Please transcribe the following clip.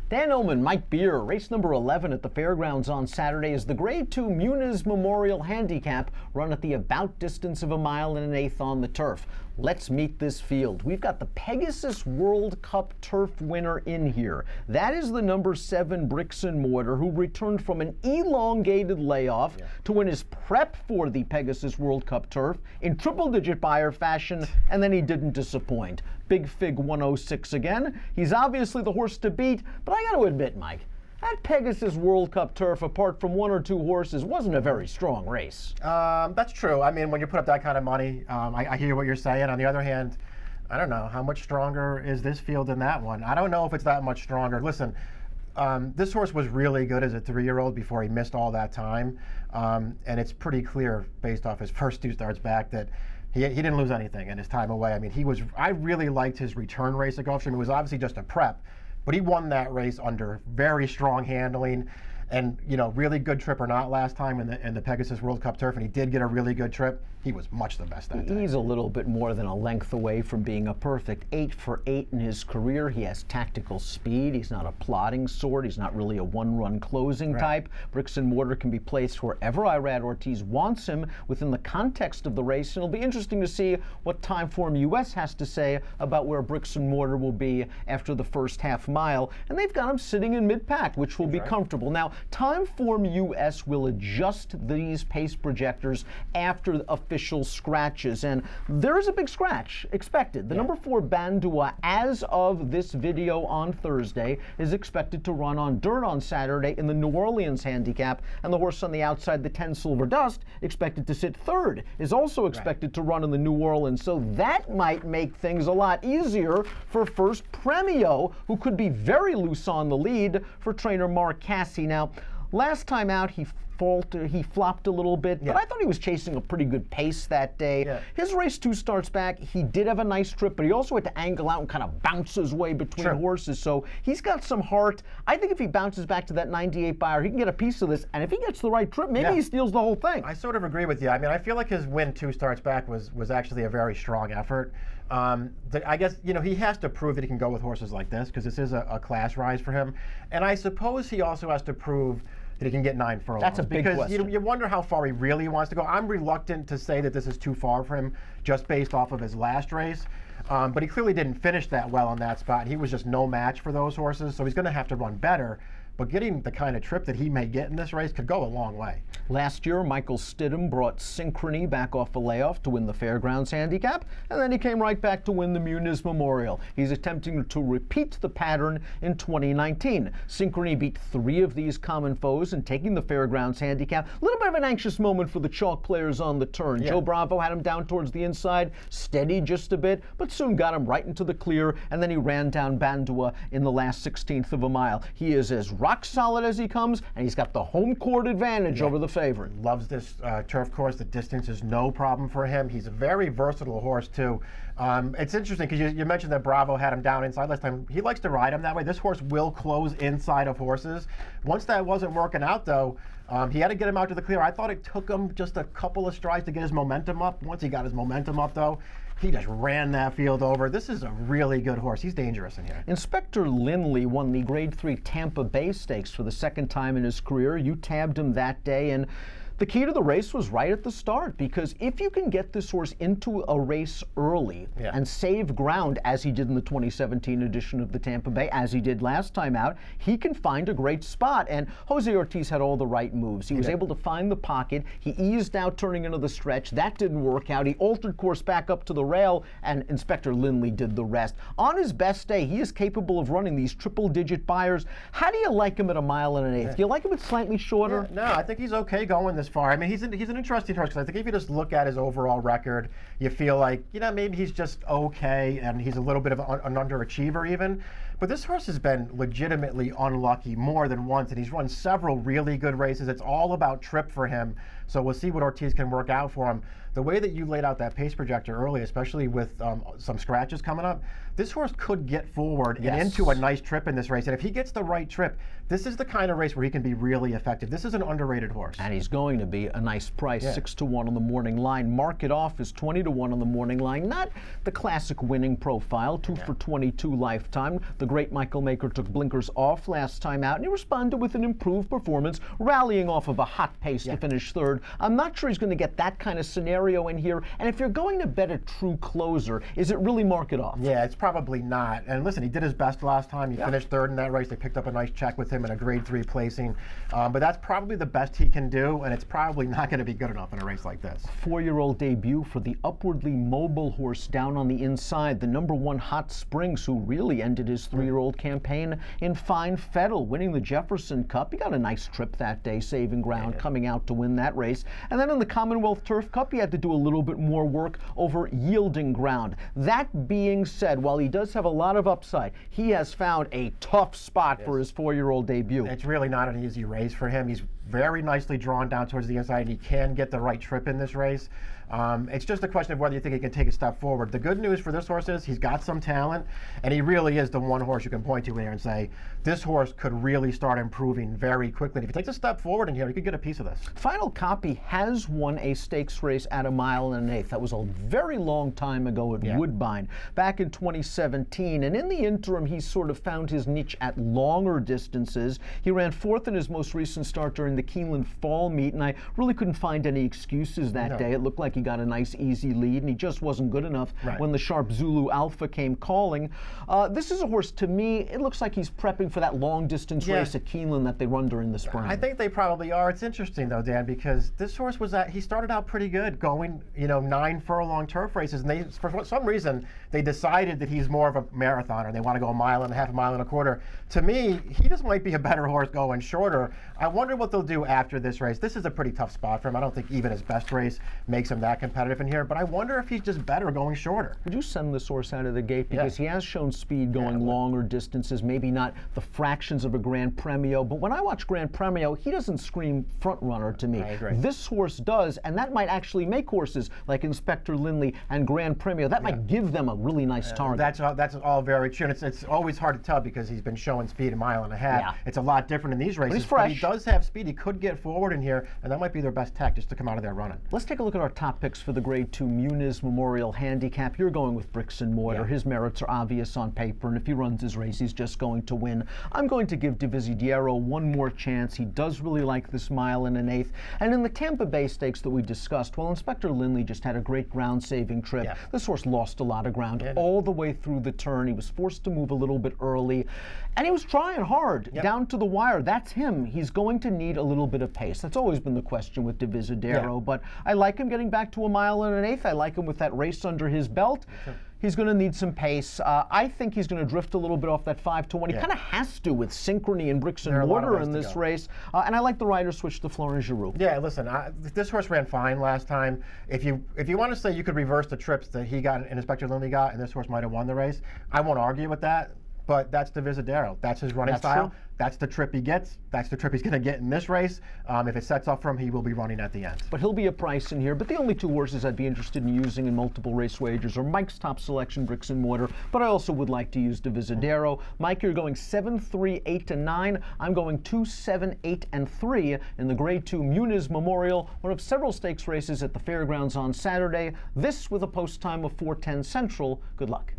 Dan Illman, Mike Beer, race number 11 at the fairgrounds on Saturday is the Grade 2 Muniz Memorial Handicap, run at the about distance of 1 1/8 miles on the turf. Let's meet this field. We've got the Pegasus World Cup turf winner in here. That is the number 7 Bricks and Mortar, who returned from an elongated layoff to win his prep for the Pegasus World Cup turf in triple-digit buyer fashion, and then he didn't disappoint. Big Fig 106 again. He's obviously the horse to beat, but I got to admit, Mike, that Pegasus World Cup turf, apart from 1 or 2 horses, wasn't a very strong race. That's true. I mean, when you put up that kind of money, I hear what you're saying. On the other hand, I don't know, how much stronger is this field than that one? I don't know if it's that much stronger. Listen, this horse was really good as a 3-year-old before he missed all that time. And it's pretty clear, based off his first 2 starts back, that he didn't lose anything in his time away. I mean, I really liked his return race at Gulfstream. It was obviously just a prep, but he won that race under very strong handling. And, you know, really good trip or not last time in the Pegasus World Cup turf, and he did get a really good trip. He was much the best that day. He's a little bit more than a length away from being a perfect 8 for 8 in his career. He has tactical speed. He's not a plodding sort. He's not really a one-run closing type. Bricks and Mortar can be placed wherever Irad Ortiz wants him within the context of the race. And it'll be interesting to see what Timeform US has to say about where Bricks and Mortar will be after the first half mile. And they've got him sitting in mid-pack, which will be comfortable. Now, Timeform US will adjust these pace projectors after the official scratches, and there is a big scratch expected. The number 4 Bandua, as of this video on Thursday, is expected to run on dirt on Saturday in the New Orleans handicap, and the horse on the outside, the 10 Silver Dust, expected to sit 3rd, is also expected to run in the New Orleans. So that might make things a lot easier for First Premio, who could be very loose on the lead for trainer Mark Casse. Now, last time out, he flopped a little bit, but I thought he was chasing a pretty good pace that day. His race 2 starts back, he did have a nice trip, but he also had to angle out and kind of bounce his way between horses, so he's got some heart. I think if he bounces back to that 98 buyer, he can get a piece of this, and if he gets the right trip, maybe he steals the whole thing. I sort of agree with you. I mean, I feel like his win 2 starts back was actually a very strong effort. I guess, you know, he has to prove that he can go with horses like this, because this is a class rise for him, and I suppose he also has to prove that he can get 9 furlongs. That's a big question. Because you wonder how far he really wants to go. I'm reluctant to say that this is too far for him just based off of his last race. But he clearly didn't finish that well on that spot. He was just no match for those horses, so he's going to have to run better. But getting the kind of trip that he may get in this race could go a long way. Last year, Michael Stidham brought Synchrony back off a layoff to win the Fairgrounds Handicap, and then he came right back to win the Muniz Memorial. He's attempting to repeat the pattern in 2019. Synchrony beat 3 of these common foes in taking the Fairgrounds Handicap. A little bit of an anxious moment for the chalk players on the turn. Joe Bravo had him down towards the inside, steadied just a bit, but soon got him right into the clear, and then he ran down Bandua in the last 16th of a mile. He is as rock solid as he comes, and he's got the home court advantage over the favorite. Loves this turf course. The distance is no problem for him. He's a very versatile horse, too. It's interesting because you mentioned that Bravo had him down inside last time. He likes to ride him that way. This horse will close inside of horses. Once that wasn't working out, though, he had to get him out to the clear. I thought it took him just a couple of strides to get his momentum up. Once he got his momentum up, though, he just ran that field over. This is a really good horse. He's dangerous in here. Inspector Lindley won the Grade 3 Tampa Bay Stakes for the 2nd time in his career. You tabbed him that day, and the key to the race was right at the start, because if you can get this horse into a race early and save ground, as he did in the 2017 edition of the Tampa Bay, as he did last time out, he can find a great spot. And Jose Ortiz had all the right moves. He was able to find the pocket. He eased out turning into the stretch. That didn't work out. He altered course back up to the rail, and Inspector Lindley did the rest. On his best day, he is capable of running these triple-digit buyers. How do you like him at 1 1/8 miles? Do you like him at slightly shorter? No, I think he's okay going this far. I mean, he's an interesting horse, because I think if you just look at his overall record, you feel like, you know, maybe he's just okay, and he's a little bit of an underachiever even. But this horse has been legitimately unlucky more than once, and he's run several really good races. It's all about trip for him, so we'll see what Ortiz can work out for him. The way that you laid out that pace projector early, especially with some scratches coming up, this horse could get forward and into a nice trip in this race. And if he gets the right trip, this is the kind of race where he can be really effective. This is an underrated horse. And he's going to be a nice price, 6-1 on the morning line. Mark it off is 20-1 on the morning line. Not the classic winning profile, 2 for 22 lifetime. The great Michael Maker took blinkers off last time out, and he responded with an improved performance, rallying off of a hot pace to finish third. I'm not sure he's going to get that kind of scenario in here, and if you're going to bet a true closer, is it really mark it off? Yeah, it's probably not. And listen, he did his best last time. He finished third in that race. They picked up a nice check with him in a grade 3 placing. But that's probably the best he can do, and it's probably not going to be good enough in a race like this. 4-year-old debut for the upwardly mobile horse down on the inside, the #1 Hot Springs, who really ended his 3-year-old campaign in fine fettle, winning the Jefferson Cup. He got a nice trip that day, saving ground, coming out to win that race. And then in the Commonwealth Turf Cup, he had to do a little bit more work over yielding ground. That being said, while he does have a lot of upside, he has found a tough spot for his 4-year-old debut. It's really not an easy race for him. He's very nicely drawn down towards the inside, and he can get the right trip in this race. It's just a question of whether you think he can take a step forward. The good news for this horse is he's got some talent, and he really is the one horse you can point to here and say, this horse could really start improving very quickly. And if he takes a step forward in here, he could get a piece of this. Final Copy has won a stakes race at 1 1/8. That was a very long time ago at Woodbine, back in 2017. And in the interim, he's sort of found his niche at longer distances. He ran 4th in his most recent start during the Keeneland Fall Meet, and I really couldn't find any excuses that day. It looked like he got a nice easy lead, and he just wasn't good enough when the sharp Zulu Alpha came calling. This is a horse, to me, it looks like he's prepping for that long distance race at Keeneland that they run during the spring. I think they probably are. It's interesting though, Dan, because this horse he started out pretty good, going 9 furlong turf races, and for some reason they decided that he's more of a marathoner. They want to go 1.5 miles, 1.5 miles. To me, he just might be a better horse going shorter. I wonder what they'll do after this race. This is a pretty tough spot for him. I don't think even his best race makes him that competitive in here, but I wonder if he's just better going shorter. Would you send this horse out of the gate? Because he has shown speed going longer distances, maybe not the fractions of a Grand Premio, but when I watch Grand Premio, he doesn't scream front runner to me. I agree. This horse does, and that might actually make horses like Inspector Lindley and Grand Premio, that might give them a really nice target. That's all very true. And it's always hard to tell because he's been showing speed 1.5 miles. It's a lot different in these races, but he's fresh. But he does have speed. He could get forward in here, and that might be their best tech just to come out of there running. Let's take a look at our top picks for the Grade 2 Muniz Memorial Handicap. You're going with Bricks and Mortar. His merits are obvious on paper, and if he runs his race, he's just going to win. I'm going to give Divisidiero one more chance. He does really like this 1 1/8. And in the Tampa Bay Stakes that we discussed, well, Inspector Lindley just had a great ground-saving trip. This horse lost a lot of ground all the way through the turn. He was forced to move a little bit early, and he was trying hard down to the wire. That's him. He's going to need a little bit of pace. That's always been the question with Divisidiero, but I like him getting back to 1 1/8. I like him with that race under his belt. He's going to need some pace. I think he's going to drift a little bit off that 5 to 1. He kind of has to with Synchrony and Bricks and Mortar in this race. And I like the rider switch to Florent Giroux. Yeah, listen, this horse ran fine last time. If you want to say you could reverse the trips that he got and Inspector Lindley got, and this horse might have won the race, I won't argue with that. But that's Divisidiero. That's his running style. True. That's the trip he gets. That's the trip he's going to get in this race. If it sets up for him, he will be running at the end. But he'll be a price in here. But the only two horses I'd be interested in using in multiple race wagers are Mike's top selection, Bricks and Mortar. But I also would like to use Divisidiero. Mike, you're going 7, 3, 8 to 9. I'm going 2, 7, 8, and 3 in the Grade 2 Muniz Memorial, one of several stakes races at the fairgrounds on Saturday. This with a post time of 4:10 Central. Good luck.